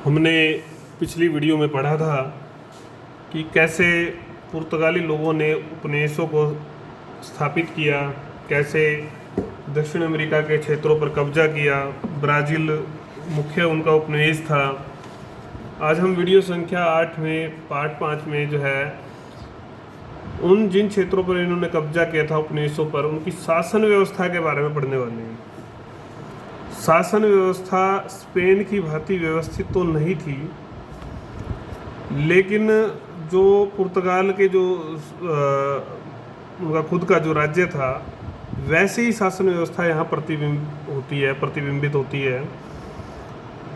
हमने पिछली वीडियो में पढ़ा था कि कैसे पुर्तगाली लोगों ने उपनिवेशों को स्थापित किया, कैसे दक्षिण अमेरिका के क्षेत्रों पर कब्जा किया। ब्राज़ील मुख्य उनका उपनिवेश था। आज हम वीडियो संख्या 8 में पार्ट 5 में जो है उन जिन क्षेत्रों पर इन्होंने कब्जा किया था उपनिवेशों पर, उनकी शासन व्यवस्था के बारे में पढ़ने वाले हैं। शासन व्यवस्था स्पेन की भांति व्यवस्थित तो नहीं थी, लेकिन जो पुर्तगाल के जो उनका खुद का जो राज्य था, वैसे ही शासन व्यवस्था यहाँ प्रतिबिंबित होती है।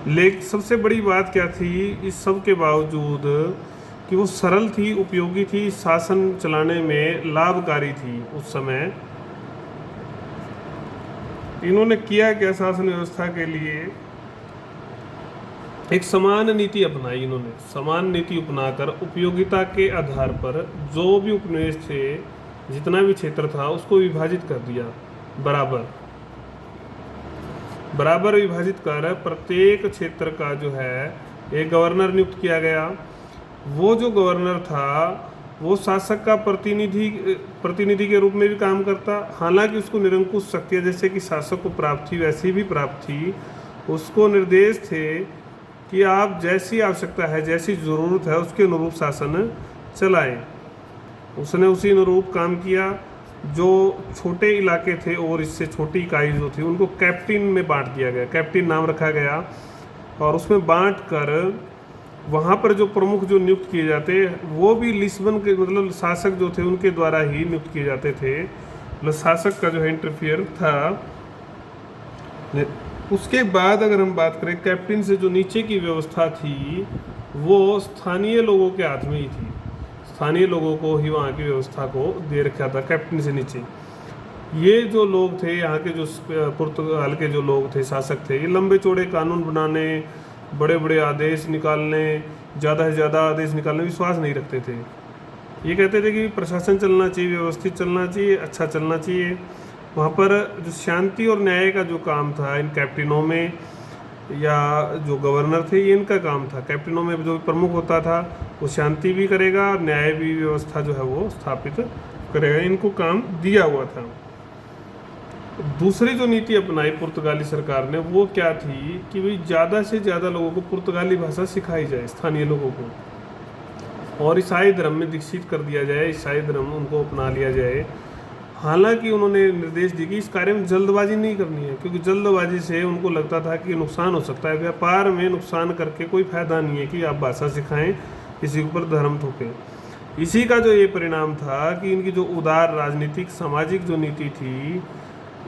लेकिन सबसे बड़ी बात क्या थी इस सब के बावजूद कि वो सरल थी, उपयोगी थी, शासन चलाने में लाभकारी थी। उस समय इन्होंने किया क्या, शासन व्यवस्था के लिए एक समान नीति अपनाई। इन्होंने समान नीति अपनाकर उपयोगिता के आधार पर जो भी उपनिवेश थे, जितना भी क्षेत्र था, उसको विभाजित कर दिया। बराबर विभाजित कर प्रत्येक क्षेत्र का जो है एक गवर्नर नियुक्त किया गया। वो जो गवर्नर था वो शासक का प्रतिनिधि के रूप में भी काम करता। हालांकि उसको निरंकुश शक्तियाँ जैसे कि शासक को प्राप्त थी वैसी भी प्राप्त थी। उसको निर्देश थे कि आप जैसी आवश्यकता है, जैसी ज़रूरत है, उसके अनुरूप शासन चलाएं। उसने उसी अनुरूप काम किया। जो छोटे इलाके थे और इससे छोटी इकाई जो थी, उनको कैप्टिन में बांट दिया गया। कैप्टिन नाम रखा गया और उसमें बांट कर वहाँ पर जो प्रमुख जो नियुक्त किए जाते, वो भी लिस्बन के मतलब शासक जो थे उनके द्वारा ही नियुक्त किए जाते थे। मतलब शासक का जो है इंटरफियर था। उसके बाद अगर हम बात करें, कैप्टन से जो नीचे की व्यवस्था थी वो स्थानीय लोगों के हाथ में ही थी। स्थानीय लोगों को ही वहाँ की व्यवस्था को दे रखा था। कैप्टन से नीचे ये जो लोग थे, यहाँ के जो पुर्तगाल के जो लोग थे, शासक थे, ये लंबे चौड़े कानून बनाने, बड़े बड़े आदेश निकालने, ज़्यादा से ज़्यादा आदेश निकालने विश्वास नहीं रखते थे। ये कहते थे कि प्रशासन चलना चाहिए, व्यवस्थित चलना चाहिए, अच्छा चलना चाहिए। वहाँ पर जो शांति और न्याय का जो काम था इन कैप्टनों में, या जो गवर्नर थे, ये इनका काम था। कैप्टनों में जो प्रमुख होता था वो शांति भी करेगा और न्याय भी व्यवस्था जो है वो स्थापित करेगा। इनको काम दिया हुआ था। दूसरी जो नीति अपनाई पुर्तगाली सरकार ने वो क्या थी कि भाई ज़्यादा से ज़्यादा लोगों को पुर्तगाली भाषा सिखाई जाए, स्थानीय लोगों को, और ईसाई धर्म में दीक्षित कर दिया जाए, ईसाई धर्म उनको अपना लिया जाए। हालांकि उन्होंने निर्देश दिए कि इस कार्य में जल्दबाजी नहीं करनी है, क्योंकि जल्दबाजी से उनको लगता था कि नुकसान हो सकता है। व्यापार में नुकसान करके कोई फायदा नहीं है कि आप भाषा सिखाएं, किसी के ऊपर धर्म थोपें। इसी का जो ये परिणाम था कि इनकी जो उदार राजनीतिक सामाजिक जो नीति थी,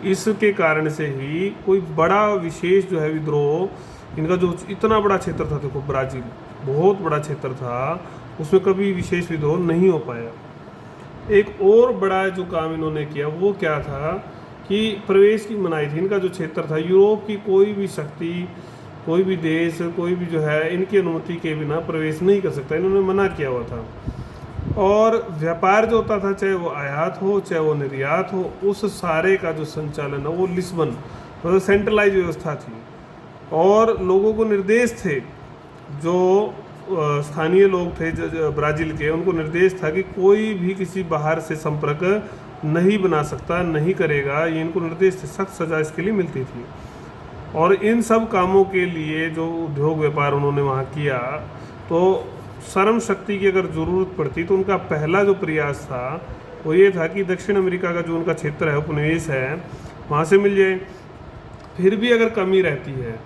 इसके कारण से ही कोई बड़ा विशेष जो है विद्रोह, इनका जो इतना बड़ा क्षेत्र था, देखो ब्राज़ील बहुत बड़ा क्षेत्र था, उसमें कभी विशेष विद्रोह नहीं हो पाया। एक और बड़ा जो काम इन्होंने किया वो क्या था कि प्रवेश की मनाही थी। इनका जो क्षेत्र था, यूरोप की कोई भी शक्ति, कोई भी देश, कोई भी जो है इनकी अनुमति के बिना प्रवेश नहीं कर सकता। इन्होंने मना किया हुआ था। और व्यापार जो होता था, चाहे वो आयात हो चाहे वो निर्यात हो, उस सारे का जो संचालन है वो लिस्बन मतलब सेंट्रलाइज व्यवस्था थी। और लोगों को निर्देश थे, जो स्थानीय लोग थे ब्राज़ील के, उनको निर्देश था कि कोई भी किसी बाहर से संपर्क नहीं बना सकता, नहीं करेगा। ये इनको निर्देश थे, सख्त सज़ा इसके लिए मिलती थी। और इन सब कामों के लिए जो उद्योग व्यापार उन्होंने वहाँ किया, तो श्रम शक्ति की अगर ज़रूरत पड़ती तो उनका पहला जो प्रयास था वो ये था कि दक्षिण अमेरिका का जो उनका क्षेत्र है, उपनिवेश है, वहाँ से मिल जाए। फिर भी अगर कमी रहती है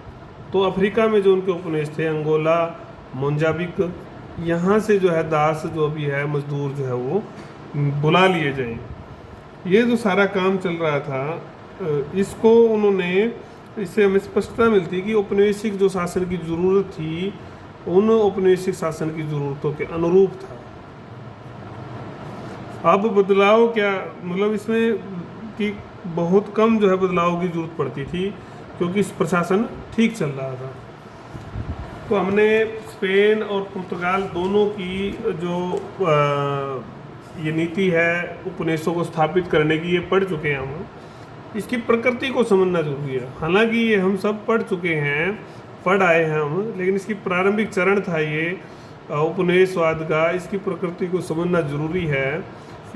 तो अफ्रीका में जो उनके उपनिवेश थे, अंगोला, मोजाम्बिक, यहाँ से जो है दास जो भी है, मजदूर जो है वो बुला लिए जाएं। ये जो सारा काम चल रहा था, इसको उन्होंने, इससे हमें स्पष्टता मिलती कि औपनिवेशिक जो शासन की ज़रूरत थी उन औपनिवेशिक शासन की ज़रूरतों के अनुरूप था। अब बदलाव क्या, मतलब इसमें कि बहुत कम जो है बदलाव की ज़रूरत पड़ती थी, क्योंकि इस प्रशासन ठीक चल रहा था। तो हमने स्पेन और पुर्तगाल दोनों की जो ये नीति है उपनिवेशों को स्थापित करने की, ये पढ़ चुके हैं हम। इसकी प्रकृति को समझना जरूरी है। हालांकि ये हम सब पढ़ चुके हैं, पढ़ आए हैं हम, लेकिन इसकी प्रारंभिक चरण था ये उपनिवेशवाद का। इसकी प्रकृति को समझना जरूरी है।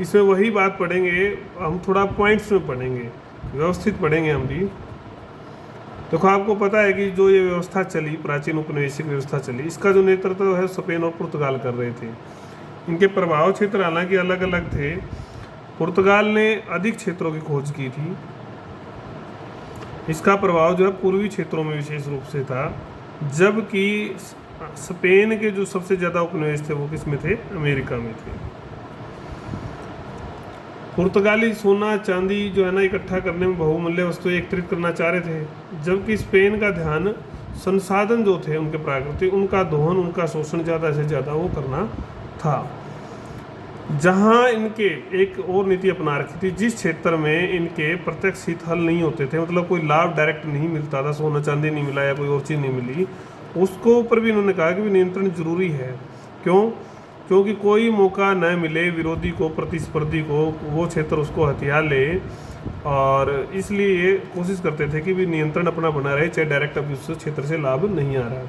इसमें वही बात पढ़ेंगे हम, थोड़ा पॉइंट्स में पढ़ेंगे, व्यवस्थित पढ़ेंगे हम भी। देखो आपको पता है कि जो ये व्यवस्था चली, प्राचीन उपनिवेशिक व्यवस्था चली, इसका जो नेतृत्व है स्पेन और पुर्तगाल कर रहे थे। इनके प्रभाव क्षेत्र हालांकि अलग अलग थे। पुर्तगाल ने अधिक क्षेत्रों की खोज की थी। इसका प्रभाव जो है पूर्वी क्षेत्रों में विशेष रूप से था, जबकि स्पेन के जो सबसे ज़्यादा उपनिवेश थे वो किस में थे? अमेरिका में थे। पुर्तगाली सोना चांदी जो है ना इकट्ठा करने में बहुमूल्य वस्तुएं एकत्रित करना चाह रहे थे, जबकि स्पेन का ध्यान संसाधन जो थे उनके प्राकृतिक, उनका दोहन, उनका शोषण ज़्यादा से ज़्यादा वो करना था। जहां इनके एक और नीति अपना रखी थी, जिस क्षेत्र में इनके प्रत्यक्ष हित हल नहीं होते थे, मतलब कोई लाभ डायरेक्ट नहीं मिलता था, सोना चांदी नहीं मिला या कोई और चीज़ नहीं मिली, उसको ऊपर भी इन्होंने कहा कि नियंत्रण जरूरी है। क्यों? क्योंकि कोई मौका न मिले विरोधी को, प्रतिस्पर्धी को, वो क्षेत्र उसको हथियार ले, और इसलिए ये कोशिश करते थे कि भी नियंत्रण अपना बना रहे, चाहे डायरेक्ट अभी उस क्षेत्र से लाभ नहीं आ रहा।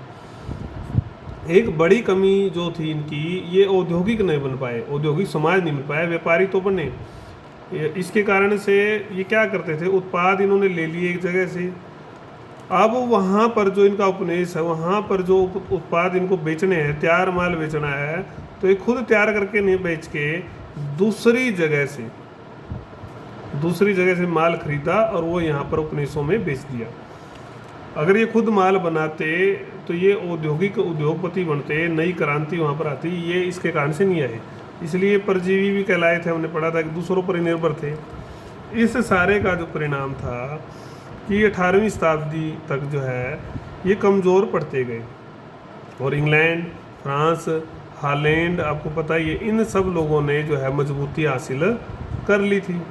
एक बड़ी कमी जो थी इनकी, ये औद्योगिक नहीं बन पाए, औद्योगिक समाज नहीं बन पाया, व्यापारी तो बने। इसके कारण से ये क्या करते थे, उत्पाद इन्होंने ले लिए एक जगह से, अब वहाँ पर जो इनका उपनिवेश है, वहाँ पर जो उत्पाद इनको बेचने हैं, तैयार माल बेचना है, तो ये खुद तैयार करके नहीं बेच के दूसरी जगह से माल खरीदा और वो यहाँ पर उपनिवेशों में बेच दिया। अगर ये खुद माल बनाते तो ये उद्योगपति बनते, नई क्रांति वहाँ पर आती, ये इसके कारण से नहीं आए। इसलिए परजीवी भी कहलाए थे, हमने पढ़ा था कि दूसरों पर ही निर्भर थे। इस सारे का जो परिणाम था कि 18वीं शताब्दी तक जो है ये कमज़ोर पड़ते गए, और इंग्लैंड, फ्रांस, हॉलैंड, आपको पता ही है, इन सब लोगों ने जो है मजबूती हासिल कर ली थी।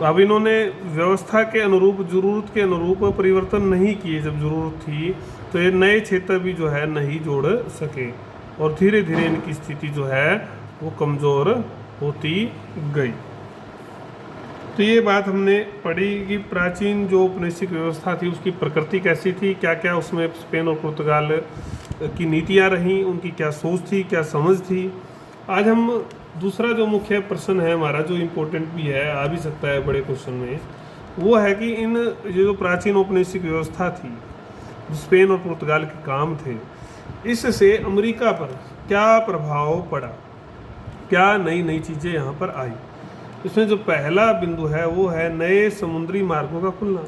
अब इन्होंने व्यवस्था के अनुरूप, ज़रूरत के अनुरूप परिवर्तन नहीं किए। जब ज़रूरत थी तो ये नए क्षेत्र भी जो है नहीं जोड़ सके, और धीरे धीरे इनकी स्थिति जो है वो कमज़ोर होती गई। तो ये बात हमने पढ़ी कि प्राचीन जो औपनिवेशिक व्यवस्था थी उसकी प्रकृति कैसी थी, क्या क्या उसमें स्पेन और पुर्तगाल की नीतियाँ रहीं, उनकी क्या सोच थी, क्या समझ थी। आज हम दूसरा जो मुख्य प्रश्न है हमारा, जो इम्पोर्टेंट भी है, आ भी सकता है बड़े क्वेश्चन में, वो है कि इन ये जो प्राचीन औपनिवेशिक व्यवस्था थी, जो स्पेन और पुर्तगाल के काम थे, इससे अमेरिका पर क्या प्रभाव पड़ा, क्या नई नई चीज़ें यहाँ पर आई। इसमें जो पहला बिंदु है वो है नए समुद्री मार्गों का खुलना।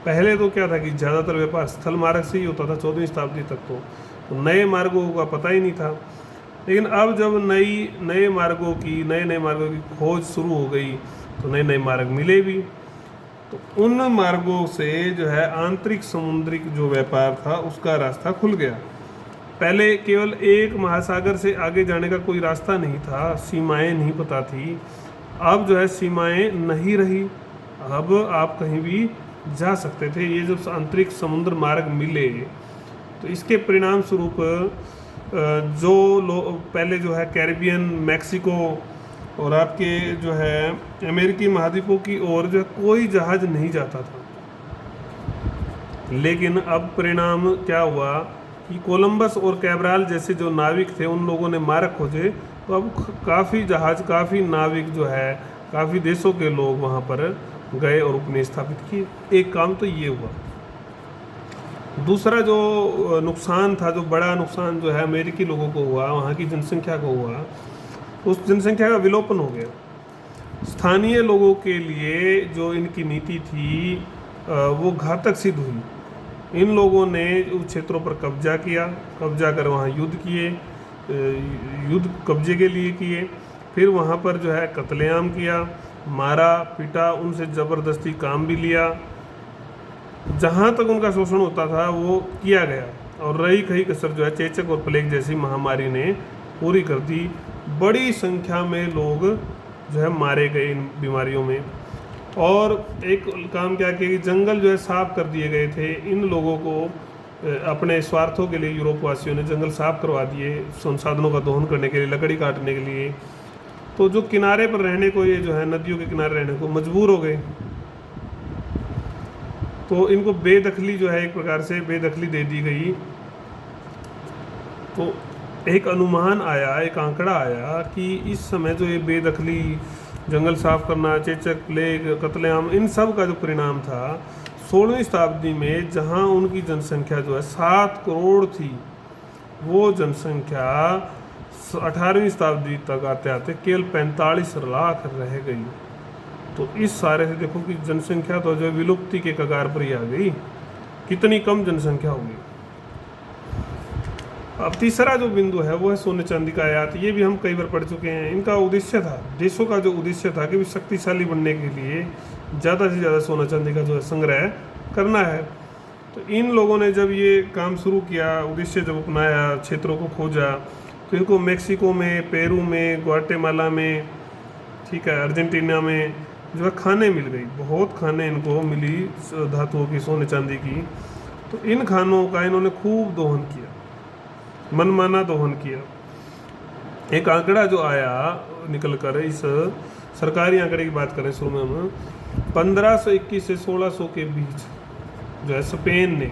पहले तो क्या था कि ज़्यादातर व्यापार स्थल मार्ग से ही होता था 14वीं शताब्दी तक, तो नए मार्गों का पता ही नहीं था। लेकिन अब जब नए मार्गों की खोज शुरू हो गई तो नए नए मार्ग मिले भी, तो उन मार्गों से जो है आंतरिक समुद्रिक जो व्यापार था उसका रास्ता खुल गया। पहले केवल एक महासागर से आगे जाने का कोई रास्ता नहीं था, सीमाएं नहीं पता थी। अब जो है सीमाएं नहीं रही, अब आप कहीं भी जा सकते थे। ये जब आंतरिक समुद्र मार्ग मिले तो इसके परिणाम स्वरूप जो लोग पहले जो है कैरिबियन, मैक्सिको और आपके जो है अमेरिकी महाद्वीपों की ओर जो है कोई जहाज नहीं जाता था। लेकिन अब परिणाम क्या हुआ कि कोलंबस और कैब्राल जैसे जो नाविक थे, उन लोगों ने मार्ग खोजे, तो अब काफ़ी जहाज, काफ़ी नाविक जो है, काफ़ी देशों के लोग वहाँ पर गए और उपनिवेश स्थापित किए। एक काम तो ये हुआ। दूसरा जो नुकसान था, जो बड़ा नुकसान जो है अमेरिकी लोगों को हुआ, वहाँ की जनसंख्या को हुआ, उस जनसंख्या का विलोपन हो गया। स्थानीय लोगों के लिए जो इनकी नीति थी वो घातक सिद्ध हुई। इन लोगों ने उस क्षेत्रों पर कब्जा कर वहाँ युद्ध किए, युद्ध कब्जे के लिए किए, फिर वहाँ पर जो है कत्लेआम किया, मारा पीटा, उनसे ज़बरदस्ती काम भी लिया। जहाँ तक उनका शोषण होता था वो किया गया, और रही कहीं कसर जो है चेचक और प्लेग जैसी महामारी ने पूरी कर दी। बड़ी संख्या में लोग जो है मारे गए इन बीमारियों में। और एक काम क्या किया कि जंगल जो है साफ कर दिए गए थे। इन लोगों को अपने स्वार्थों के लिए यूरोप वासियों ने जंगल साफ करवा दिए, संसाधनों का दोहन करने के लिए, लकड़ी काटने के लिए। तो जो किनारे पर रहने को, ये जो है नदियों के किनारे रहने को मजबूर हो गए। तो इनको बेदखली जो है एक प्रकार से बेदखली दे दी गई। तो एक अनुमान आया, एक आंकड़ा आया कि इस समय जो ये बेदखली, जंगल साफ करना, चेचक, प्लेग, कत्लेआम, इन सब का जो परिणाम था 16वीं शताब्दी में, जहां उनकी जनसंख्या जो है 7 करोड़ थी, वो जनसंख्या 18वीं शताब्दी तक आते आते केवल 45 लाख रह गई। तो इस सारे से देखो कि जनसंख्या तो जो विलुप्ति के कगार पर ही आ गई, कितनी कम जनसंख्या होगी। अब तीसरा जो बिंदु है वो है सोने चांदी का आयात। ये भी हम कई बार पढ़ चुके हैं। इनका उद्देश्य था, देशों का जो उद्देश्य था कि शक्तिशाली बनने के लिए ज़्यादा से ज़्यादा सोना चांदी का जो है संग्रह करना है। तो इन लोगों ने जब ये काम शुरू किया, उद्देश्य जब अपनाया, क्षेत्रों को खोजा, तो इनको मेक्सिको में, पेरू में, ग्वाटेमाला में, ठीक है, अर्जेंटीना में जो है खानें मिल गई, बहुत खानें इनको मिली धातुओं की, सोने चांदी की। तो इन खानों का इन्होंने खूब दोहन किया, मनमाना दोहन किया। एक आंकड़ा जो आया निकल कर, इस सरकारी आंकड़े की बात करें शुरू में हम, 1521 से 1600 के बीच जो है स्पेन ने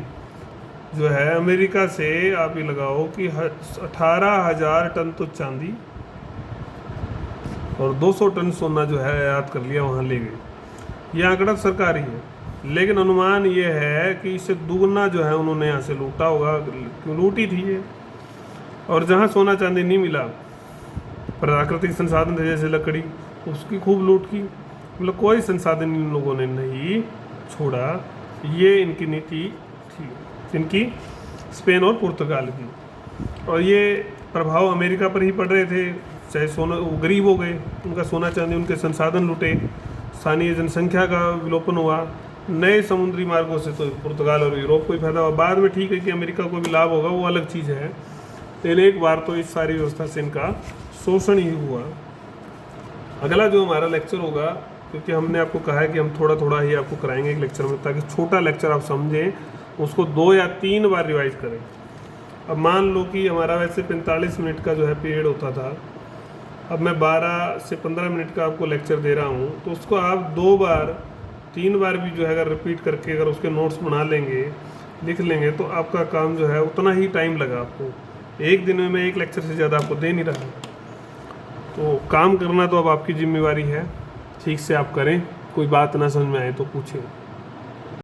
जो है अमेरिका से, आप ये लगाओ कि 18,000 टन तो चांदी और 200 टन सोना जो है आयात कर लिया, वहाँ ले गए। ये आंकड़ा सरकारी है, लेकिन अनुमान ये है कि इससे दुगना जो है उन्होंने यहाँ से लूटा होगा, क्यों लूटी थी ये। और जहाँ सोना चांदी नहीं मिला, प्राकृतिक संसाधन थे जैसे लकड़ी, उसकी खूब लूट की। मतलब कोई संसाधन इन लोगों ने नहीं छोड़ा। ये इनकी नीति थी, इनकी स्पेन और पुर्तगाल की। और ये प्रभाव अमेरिका पर ही पड़ रहे थे, चाहे सोना, वो गरीब हो गए, उनका सोना चांदी, उनके संसाधन लूटे, स्थानीय जनसंख्या का विलोपन हुआ। नए समुद्री मार्गों से तो पुर्तगाल और यूरोप को ही फायदा हुआ। बाद में ठीक है कि अमेरिका को भी लाभ होगा, वो अलग चीज़ है, लेकिन एक बार तो इस सारी व्यवस्था से इनका शोषण ही हुआ। अगला जो हमारा लेक्चर होगा, क्योंकि हमने आपको कहा है कि हम थोड़ा थोड़ा ही आपको कराएंगे एक लेक्चर में, ताकि छोटा लेक्चर आप समझें, उसको 2 या 3 बार रिवाइज करें। अब मान लो कि हमारा वैसे 45 मिनट का जो है पीरियड होता था, अब मैं 12 से 15 मिनट का आपको लेक्चर दे रहा हूँ, तो उसको आप 2 बार 3 बार भी जो है अगर रिपीट करके अगर उसके नोट्स बना लेंगे, लिख लेंगे, तो आपका काम जो है उतना ही टाइम लगा आपको। एक दिन में मैं एक लेक्चर से ज़्यादा आपको दे नहीं रहा। तो काम करना तो अब आपकी जिम्मेवारी है, ठीक से आप करें। कोई बात ना समझ में आए तो पूछें।